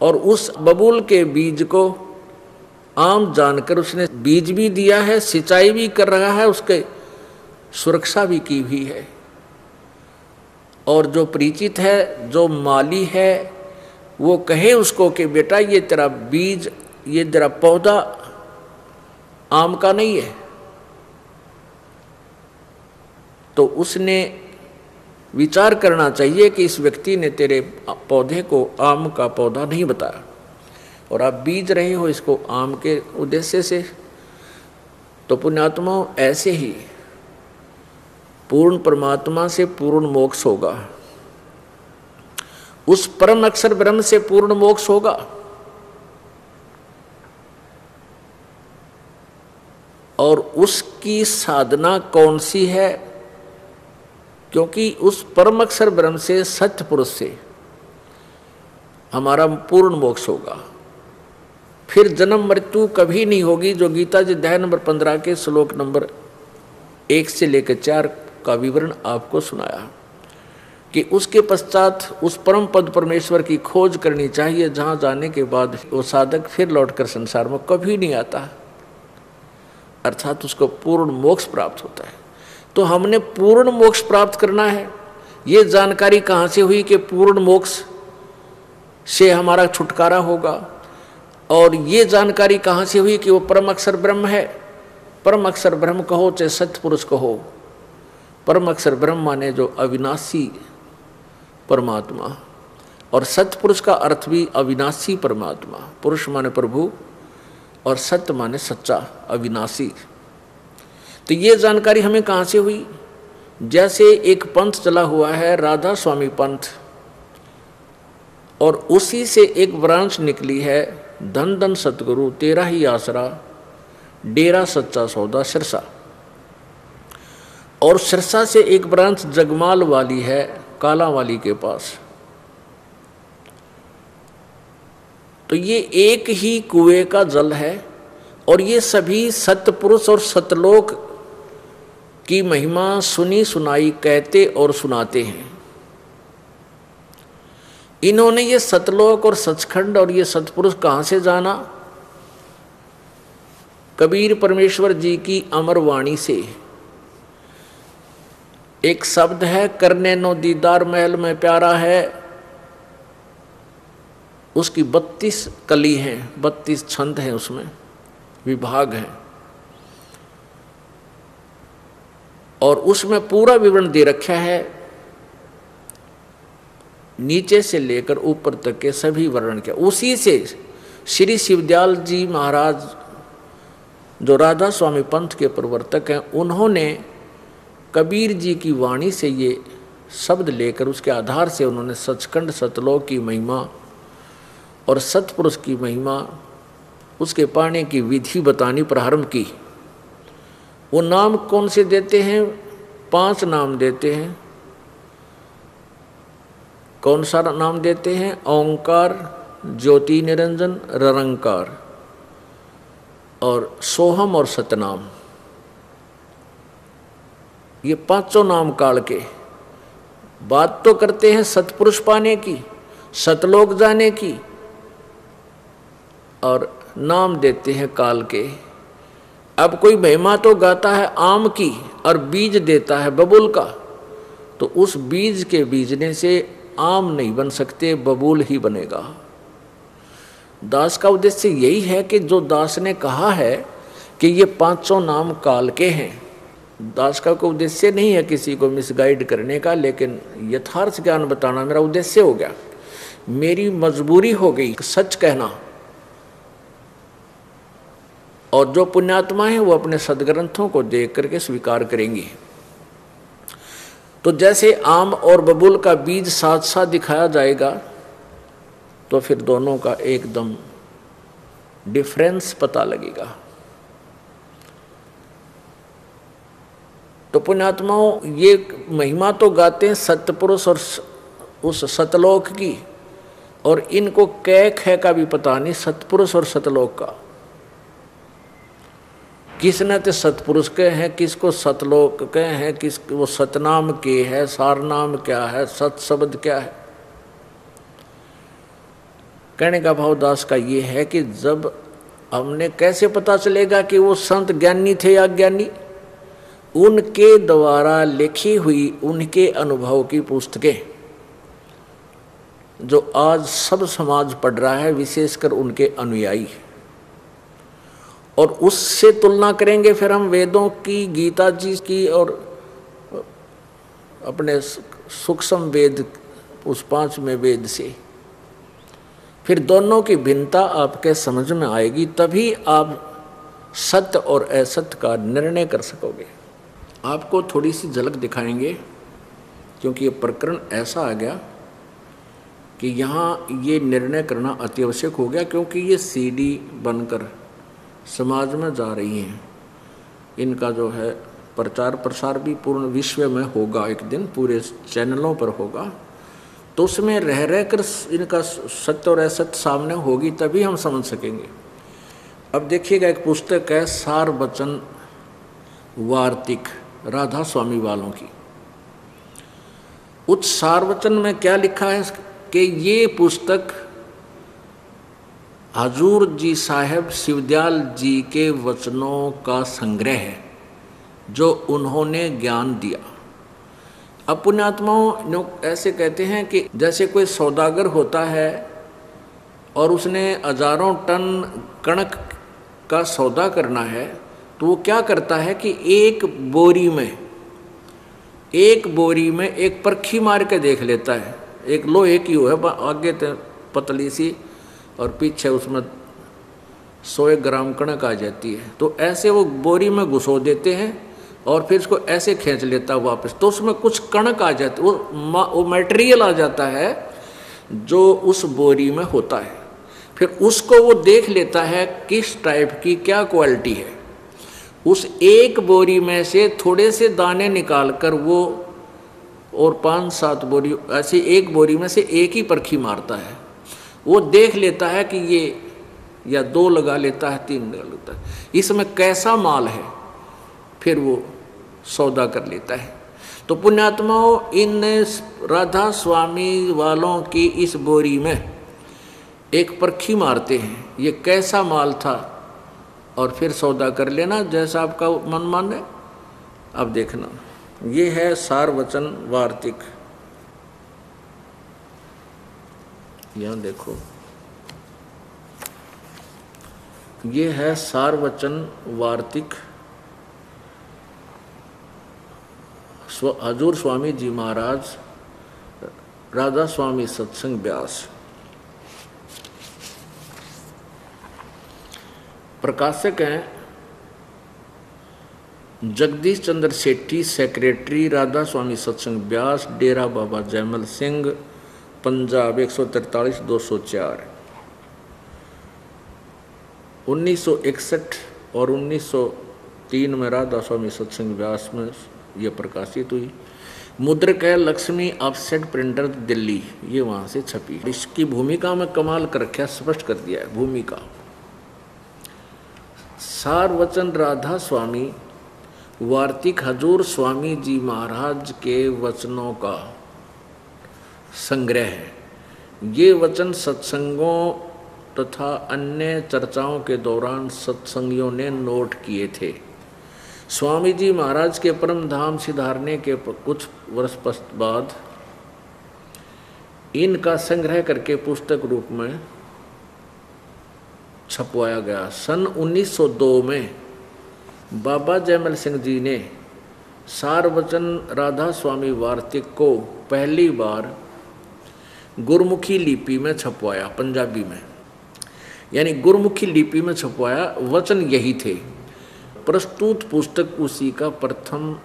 और उस बबूल के बीज को आम जानकर उसने बीज भी दिया है, सिंचाई भी कर रहा है, उसके सुरक्षा भी की हुई है। और जो परिचित है, जो माली है, वो कहे उसको कि बेटा ये तेरा बीज, ये तेरा पौधा आम का नहीं है, तो उसने विचार करना चाहिए कि इस व्यक्ति ने तेरे पौधे को आम का पौधा नहीं बताया और आप बीज रहे हो इसको आम के उद्देश्य से। तो पुण्यात्माओं, ऐसे ही पूर्ण परमात्मा से पूर्ण मोक्ष होगा, उस परम अक्षर ब्रह्म से पूर्ण मोक्ष होगा। और उसकी साधना कौन सी है? क्योंकि उस परम अक्षर ब्रह्म से, सत्य पुरुष से हमारा पूर्ण मोक्ष होगा, फिर जन्म मृत्यु कभी नहीं होगी। जो गीता जी अध्याय नंबर 15 के श्लोक नंबर 1 से लेकर 4 का विवरण आपको सुनाया कि उसके पश्चात उस परम पद परमेश्वर की खोज करनी चाहिए, जहाँ जाने के बाद वो साधक फिर लौटकर संसार में कभी नहीं आता, अर्थात उसको पूर्ण मोक्ष प्राप्त होता है। तो हमने पूर्ण मोक्ष प्राप्त करना है। ये जानकारी कहाँ से हुई कि पूर्ण मोक्ष से हमारा छुटकारा होगा? और ये जानकारी कहाँ से हुई कि वो परम अक्षर ब्रह्म है? परम अक्षर ब्रह्म कहो चाहे सत्य पुरुष कहो, परम अक्षर ब्रह्म माने जो अविनाशी परमात्मा, और सत्य पुरुष का अर्थ भी अविनाशी परमात्मा। पुरुष माने प्रभु और सत्य माने सच्चा, अविनाशी। तो ये जानकारी हमें कहाँ से हुई? जैसे एक पंथ चला हुआ है, राधा स्वामी पंथ, और उसी से एक ब्रांच निकली है, धन धन सतगुरु तेरा ही आसरा, डेरा सच्चा सौदा सिरसा। और सिरसा से एक ब्रांच जगमाल वाली है, काला वाली के पास। तो ये एक ही कुएं का जल है, और ये सभी सतपुरुष और सतलोक की महिमा सुनी सुनाई कहते और सुनाते हैं। इन्होंने ये सतलोक और सचखंड और ये सतपुरुष कहाँ से जाना? कबीर परमेश्वर जी की अमर वाणी से। एक शब्द है, करने नो दीदार महल में प्यारा है, उसकी 32 कली हैं, 32 छंद हैं, उसमें विभाग हैं, और उसमें पूरा विवरण दे रखा है, नीचे से लेकर ऊपर तक के सभी वर्णन किया। उसी से श्री शिवदयाल जी महाराज जो राधा स्वामी पंथ के प्रवर्तक हैं, उन्होंने कबीर जी की वाणी से ये शब्द लेकर उसके आधार से उन्होंने सचखंड सतलोक की महिमा और सतपुरुष की महिमा, उसके पाने की विधि बतानी प्रारंभ की। वो नाम कौन से देते हैं? 5 नाम देते हैं। कौन सा नाम देते हैं? ओंकार, ज्योति निरंजन, ररंकार और सोहम और सतनाम। ये 5 नाम काल के। बात तो करते हैं सतपुरुष पाने की, सतलोक जाने की, और नाम देते हैं काल के। अब कोई महिमा तो गाता है आम की और बीज देता है बबूल का, तो उस बीज के बीजने से आम नहीं बन सकते, बबूल ही बनेगा। दास का उद्देश्य यही है कि जो दास ने कहा है कि ये 5 नाम काल के हैं, दास का कोई उद्देश्य नहीं है किसी को मिसगाइड करने का, लेकिन यथार्थ ज्ञान बताना मेरा उद्देश्य हो गया। मेरी मजबूरी हो गई सच कहना, और जो पुण्यात्मा है वो अपने सदग्रंथों को देख करके स्वीकार करेंगे। तो जैसे आम और बबूल का बीज साथ साथ दिखाया जाएगा, तो फिर दोनों का एकदम डिफरेंस पता लगेगा। तो पुण्यात्माओं, ये महिमा तो गाते हैं सतपुरुष और उस सतलोक की, और इनको कै खे का भी पता नहीं, सतपुरुष और सतलोक का। किसने तो सतपुरुष के हैं, किसको सतलोक के हैं, किस वो सतनाम के है, सारनाम क्या है, सत शब्द क्या है। कहने का भाव दास का ये है कि जब हमने कैसे पता चलेगा कि वो संत ज्ञानी थे या अज्ञानी? उनके द्वारा लिखी हुई उनके अनुभव की पुस्तकें जो आज सब समाज पढ़ रहा है, विशेषकर उनके अनुयायी, और उससे तुलना करेंगे फिर हम वेदों की, गीता जी की और अपने सूक्ष्म वेद, उस 5वें वेद से, फिर दोनों की भिन्नता आपके समझ में आएगी, तभी आप सत्य और असत्य का निर्णय कर सकोगे। आपको थोड़ी सी झलक दिखाएंगे, क्योंकि ये प्रकरण ऐसा आ गया कि यहाँ ये निर्णय करना अति आवश्यक हो गया, क्योंकि ये सीडी बनकर समाज में जा रही हैं। इनका जो है प्रचार प्रसार भी पूर्ण विश्व में होगा, एक दिन पूरे चैनलों पर होगा, तो उसमें रह रह कर इनका सत्य और असत्य सामने होगी, तभी हम समझ सकेंगे। अब देखिएगा, एक पुस्तक है सार वचन वार्तिक, राधा स्वामी वालों की। उस सार वचन में क्या लिखा है कि ये पुस्तक हजूर जी साहब शिवदयाल जी के वचनों का संग्रह है जो उन्होंने ज्ञान दिया। अब पुण्यात्माओं लोग ऐसे कहते हैं कि जैसे कोई सौदागर होता है और उसने हजारों टन कणक का सौदा करना है, तो वो क्या करता है कि एक बोरी में एक परखी मार के देख लेता है। एक लोहे की हो है, आगे पतली सी और पीछे उसमें 100 ग्राम कणक आ जाती है, तो ऐसे वो बोरी में घुसो देते हैं और फिर उसको ऐसे खींच लेता है वापस, तो उसमें कुछ कणक आ जाती, वो मटेरियल आ जाता है जो उस बोरी में होता है। फिर उसको वो देख लेता है किस टाइप की क्या क्वालिटी है। उस एक बोरी में से थोड़े से दाने निकाल कर वो और 5-7 बोरी, ऐसी एक बोरी में से एक ही परखी मारता है। वो देख लेता है कि ये, या 2 लगा लेता है, 3 लगा लेता है, इसमें कैसा माल है, फिर वो सौदा कर लेता है। तो पुण्यात्माओं, इन राधा स्वामी वालों की इस बोरी में एक परखी मारते हैं, ये कैसा माल था, और फिर सौदा कर लेना जैसा आपका मन माने। अब देखना, ये है सार वचन वार्तिक, यहाँ देखो, ये है सार वचन वार्तिक, हजूर स्वामी जी महाराज राधा स्वामी सत्संग व्यास। प्रकाशक हैं जगदीश चंद्र सेठी, सेक्रेटरी राधा स्वामी सत्संग व्यास, डेरा बाबा जयमल सिंह, पंजाब 143-204। 1961 और 1903 में राधा स्वामी सत्संग व्यास में ये प्रकाशित हुई। मुद्रक है लक्ष्मी ऑफसेट प्रिंटर दिल्ली, ये वहाँ से छपी। इसकी भूमिका में कमाल कर रखा, स्पष्ट कर दिया है भूमिका। सार वचन राधा स्वामी वार्तिक हजूर स्वामी जी महाराज के वचनों का संग्रह है। ये वचन सत्संगों तथा अन्य चर्चाओं के दौरान सत्संगियों ने नोट किए थे। स्वामी जी महाराज के परम धाम सिधारने के कुछ वर्ष बाद इनका संग्रह करके पुस्तक रूप में छपवाया गया। सन 1902 में बाबा जयमल सिंह जी ने सार वचन राधा स्वामी वार्तिक को पहली बार गुरमुखी लिपि में छपवाया, पंजाबी में, यानी गुरमुखी लिपि में छपवाया। वचन यही थे। प्रस्तुत पुस्तक उसी का प्रथम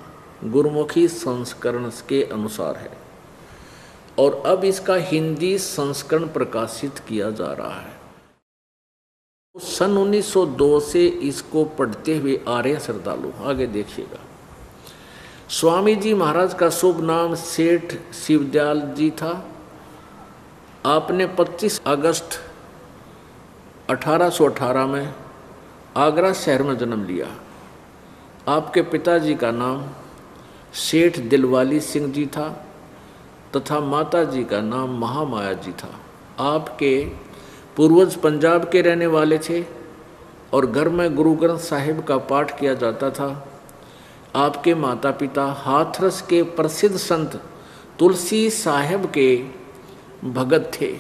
गुरमुखी संस्करण के अनुसार है और अब इसका हिंदी संस्करण प्रकाशित किया जा रहा है। सन 1902 से इसको पढ़ते हुए आ रहे श्रद्धालु। आगे देखिएगा। स्वामी जी महाराज का शुभ नाम सेठ शिवदयाल जी था। आपने 25 अगस्त 1818 में आगरा शहर में जन्म लिया। आपके पिताजी का नाम सेठ दिलवाली सिंह जी था तथा माता जी का नाम महामाया जी था। आपके पूर्वज पंजाब के रहने वाले थे और घर में गुरु ग्रंथ साहिब का पाठ किया जाता था। आपके माता पिता हाथरस के प्रसिद्ध संत तुलसी साहिब के भगत थे।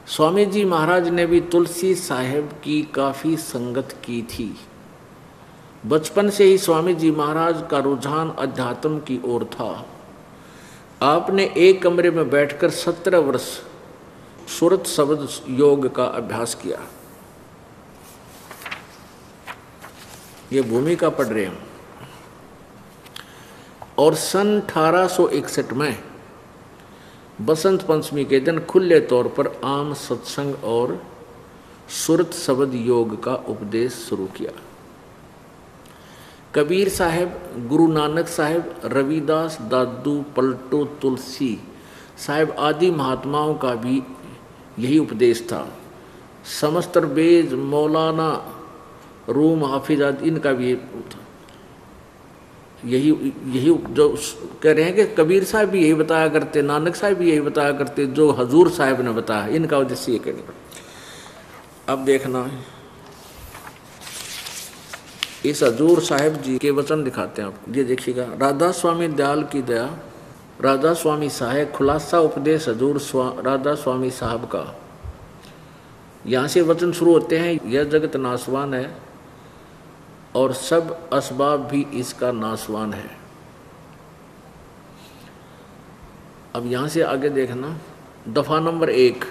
स्वामी जी महाराज ने भी तुलसी साहिब की काफ़ी संगत की थी। बचपन से ही स्वामी जी महाराज का रुझान अध्यात्म की ओर था। आपने एक कमरे में बैठकर 17 वर्ष सुरत शब्द योग का अभ्यास किया। ये भूमिका पढ़ रहे हैं। और सन 1861 में बसंत पंचमी के दिन खुले तौर पर आम सत्संग और सुरत शब्द योग का उपदेश शुरू किया। कबीर साहब, गुरु नानक साहब, रविदास, दादू, पलटू, तुलसी साहब आदि महात्माओं का भी यही उपदेश था। समस्त बेज, मौलाना रूम, हाफिज आदि इनका भी यही जो कह रहे हैं कि कबीर साहब भी यही बताया करते, नानक साहब भी यही बताया करते, जो हजूर साहब ने बताया, इनका उद्देश्य ये कहने का। अब देखना है, इस हजूर साहब जी के वचन दिखाते हैं आपको। ये देखिएगा, राधा स्वामी दयाल की दया, राधा स्वामी साहब, खुलासा उपदेश हजूर राधा स्वामी साहब का। यहाँ से वचन शुरू होते हैं, यह जगत नासवान है और सब असबाब भी इसका नासवान है। अब यहाँ से आगे देखना, दफ़ा नंबर 1।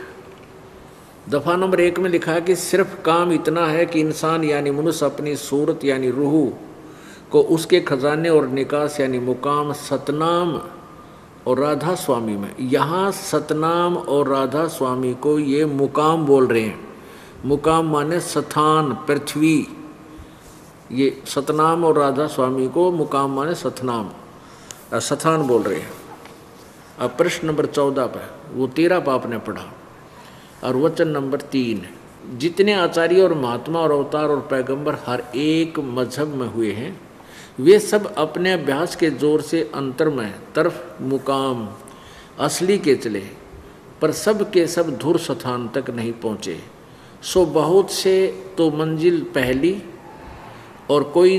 दफ़ा नंबर 1 में लिखा है कि सिर्फ काम इतना है कि इंसान यानी मनुष्य अपनी सूरत यानी रूह को उसके खजाने और निकास यानी मुकाम सतनाम और राधा स्वामी में, यहाँ सतनाम और राधा स्वामी को ये मुकाम बोल रहे हैं। मुकाम माने स्थान, पृथ्वी। ये सतनाम और राधा स्वामी को मुकाम माने सतनाम, स्थान बोल रहे हैं। अब प्रश्न नंबर 14 पर, वो 13 पर आपने पढ़ा, और वचन नंबर 3, जितने आचार्य और महात्मा और अवतार और पैगंबर हर एक मजहब में हुए हैं, वे सब अपने अभ्यास के जोर से अंतर में तरफ मुकाम असली के चले, पर सब के सब धुर स्थान तक नहीं पहुँचे। सो बहुत से तो मंजिल पहली और कोई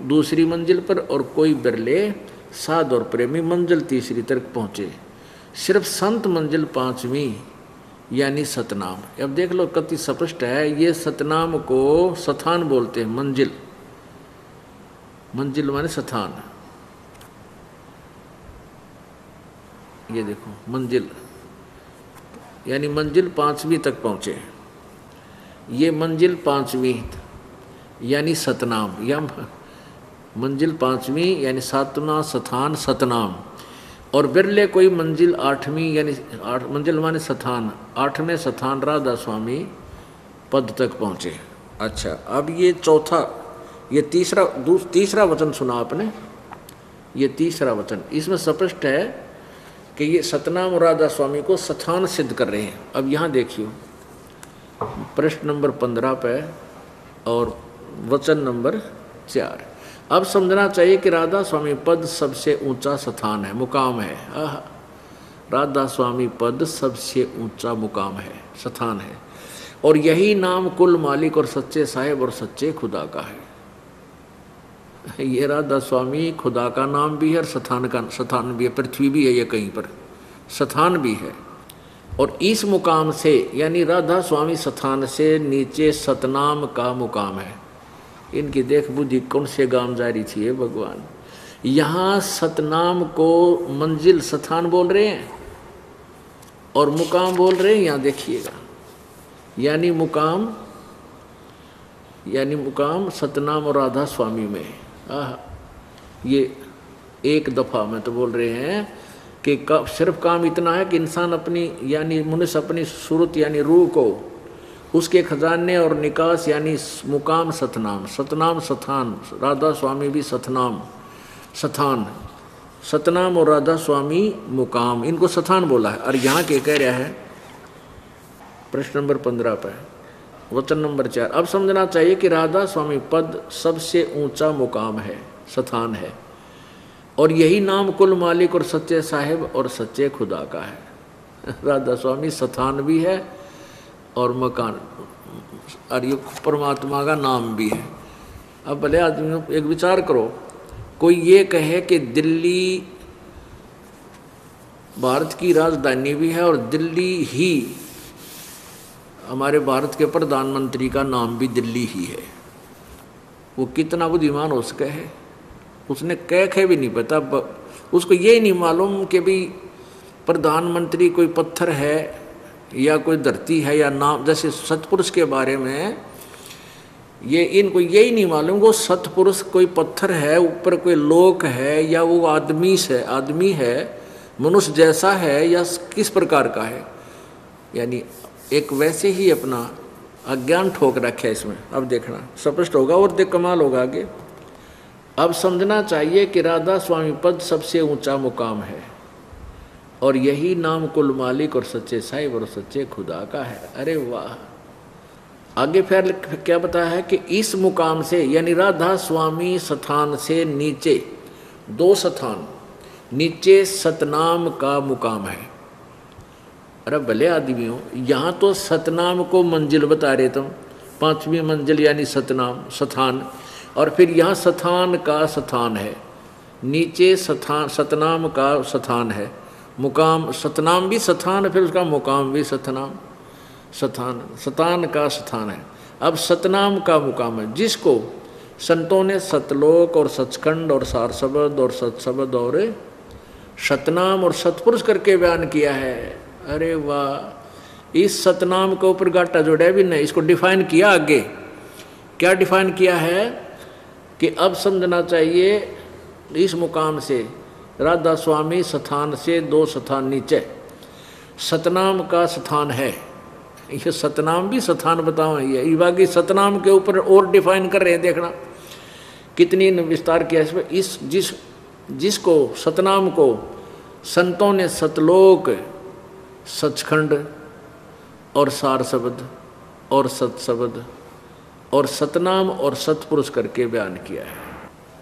दूसरी मंजिल पर और कोई बिरले साध और प्रेमी मंजिल तीसरी तक पहुँचे। सिर्फ संत मंजिल 5वीं यानी सतनाम। अब देख लो कति स्पष्ट है, ये सतनाम को स्थान बोलते हैं। मंजिल, मंजिल माने स्थान। ये देखो मंजिल यानी मंजिल 5वीं तक पहुँचे। ये मंजिल 5वीं यानी सतनाम, या मंजिल 5वीं यानी 7वां स्थान सतनाम। और बिरले कोई मंजिल 8वीं यानी 8 मंजिल माने स्थान, 8वें स्थान राधा स्वामी पद तक पहुँचे। अच्छा, अब ये चौथा, ये तीसरा वचन सुना आपने, ये तीसरा वचन, इसमें स्पष्ट है कि ये सतनाम और राधा स्वामी को स्थान सिद्ध कर रहे हैं। अब यहाँ देखिए प्रश्न नंबर 15 पे और वचन नंबर 4। अब समझना चाहिए कि राधा स्वामी पद सबसे ऊंचा स्थान है, मुकाम है। राधा स्वामी पद सबसे ऊंचा मुकाम है, स्थान है, और यही नाम कुल मालिक और सच्चे साहिब और सच्चे खुदा का है। ये राधा स्वामी खुदा का नाम भी है और स्थान भी है, पृथ्वी भी है, ये कहीं पर स्थान भी है। और इस मुकाम से यानी राधा स्वामी स्थान से नीचे सतनाम का मुकाम है। इनकी देख बुद्धि कौन से गाम जारी थी है भगवान। यहाँ सतनाम को मंजिल स्थान बोल रहे हैं और मुकाम बोल रहे हैं। यहाँ देखिएगा, यानी मुकाम सतनाम और राधा स्वामी में। ये एक दफ़ा में तो बोल रहे हैं कि सिर्फ काम इतना है कि इंसान अपनी यानी मनुष्य अपनी सूरत यानी रूह को उसके खजाने और निकास यानी मुकाम सतनाम, सतनाम स्थान, राधा स्वामी भी सतनाम स्थान, सतनाम और राधा स्वामी मुकाम, इनको स्थान बोला है। और यहाँ के कह रहा है प्रश्न नंबर 15 पर वचन नंबर 4। अब समझना चाहिए कि राधा स्वामी पद सबसे ऊंचा मुकाम है, स्थान है, और यही नाम कुल मालिक और सच्चे साहिब और सच्चे खुदा का है। राधा स्वामी स्थान भी है और और ये परमात्मा का नाम भी है। अब भले आदमी एक विचार करो, कोई ये कहे कि दिल्ली भारत की राजधानी भी है और दिल्ली ही हमारे भारत के प्रधानमंत्री का नाम भी दिल्ली ही है, वो कितना बुद्धिमान हो सके है। उसने कह भी नहीं पता, उसको ये नहीं मालूम कि भी प्रधानमंत्री कोई पत्थर है या कोई धरती है या नाम। जैसे सतपुरुष के बारे में ये इनको यही नहीं मालूम वो सतपुरुष कोई पत्थर है, ऊपर कोई लोक है या वो आदमी है मनुष्य जैसा है या किस प्रकार का है। यानी एक वैसे ही अपना अज्ञान ठोक रखे है इसमें। अब देखना स्पष्ट होगा और देख कमाल होगा आगे। अब समझना चाहिए कि राधा स्वामी पद सबसे ऊंचा मुकाम है और यही नाम कुल मालिक और सच्चे साहिब और सच्चे खुदा का है। अरे वाह! आगे फिर क्या बताया है कि इस मुकाम से यानी राधा स्वामी स्थान से नीचे 2 स्थान नीचे सतनाम का मुकाम है। अरे भले आदमियों, यहाँ तो सतनाम को मंजिल बता रहे तुम, 5वीं मंजिल यानी सतनाम स्थान, और फिर यहाँ स्थान का स्थान है, नीचे सतनाम का स्थान है, मुकाम सतनाम भी स्थान है, फिर उसका मुकाम भी सतनाम स्थान का स्थान है। अब सतनाम का मुकाम है जिसको संतों ने सतलोक और सचखंड और सार शब्द और सत्शब्द और सतनाम और सतपुरुष करके बयान किया है। अरे वाह! इस सतनाम के ऊपर गाटा जोड़ा भी नहीं, इसको डिफाइन किया। आगे क्या डिफाइन किया है कि अब समझना चाहिए इस मुकाम से राधा स्वामी स्थान से 2 स्थान नीचे सतनाम का स्थान है। ये सतनाम भी स्थान बताओ, ये बाकी सतनाम के ऊपर और डिफाइन कर रहे हैं। देखना कितनी विस्तार किया इसमें। जिसको सतनाम को संतों ने सतलोक सचखंड और सार शब्द और सत्शब्द और सतनाम और सतपुरुष करके बयान किया है।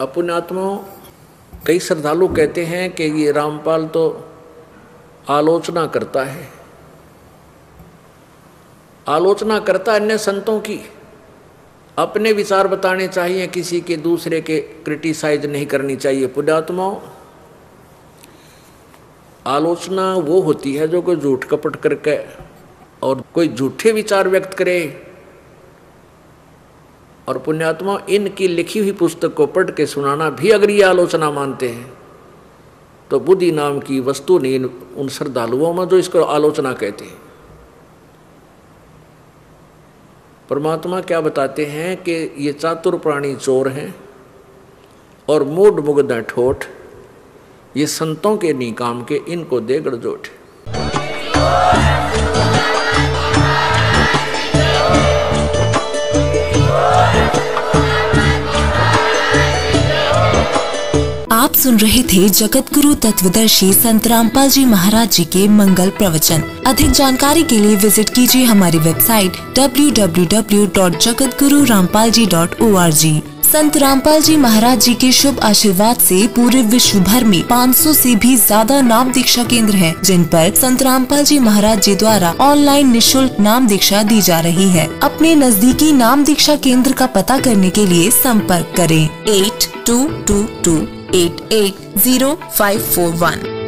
अपुण्यात्माओं, कई श्रद्धालु कहते हैं कि ये रामपाल तो आलोचना करता है, आलोचना करता है अन्य संतों की। अपने विचार बताने चाहिए, किसी के दूसरे के क्रिटिसाइज नहीं करनी चाहिए। पुण्यात्माओं, आलोचना वो होती है जो कोई झूठ कपट करके और कोई झूठे विचार व्यक्त करे। और पुण्यात्मा, इनकी लिखी हुई पुस्तक को पढ़ के सुनाना भी अगर ये आलोचना मानते हैं तो बुद्धि नाम की वस्तु नहीं उन श्रद्धालुओं में जो इसको आलोचना कहते हैं। परमात्मा क्या बताते हैं कि ये चातुर प्राणी चोर हैं और मूढ़ मुग्ध हैं ठोठ, ये संतों के नहीं काम के, इनको दे गड़जोट। आप सुन रहे थे जगत गुरु तत्वदर्शी संत रामपाल जी महाराज जी के मंगल प्रवचन। अधिक जानकारी के लिए विजिट कीजिए हमारी वेबसाइट www.jagatgururampalji.org। संत रामपाल जी महाराज जी के शुभ आशीर्वाद से पूरे विश्व भर में 500 से भी ज्यादा नाम दीक्षा केंद्र हैं, जिन पर संत रामपाल जी महाराज जी द्वारा ऑनलाइन निःशुल्क नाम दीक्षा दी जा रही है। अपने नजदीकी नाम दीक्षा केंद्र का पता करने के लिए संपर्क करें 8222880541।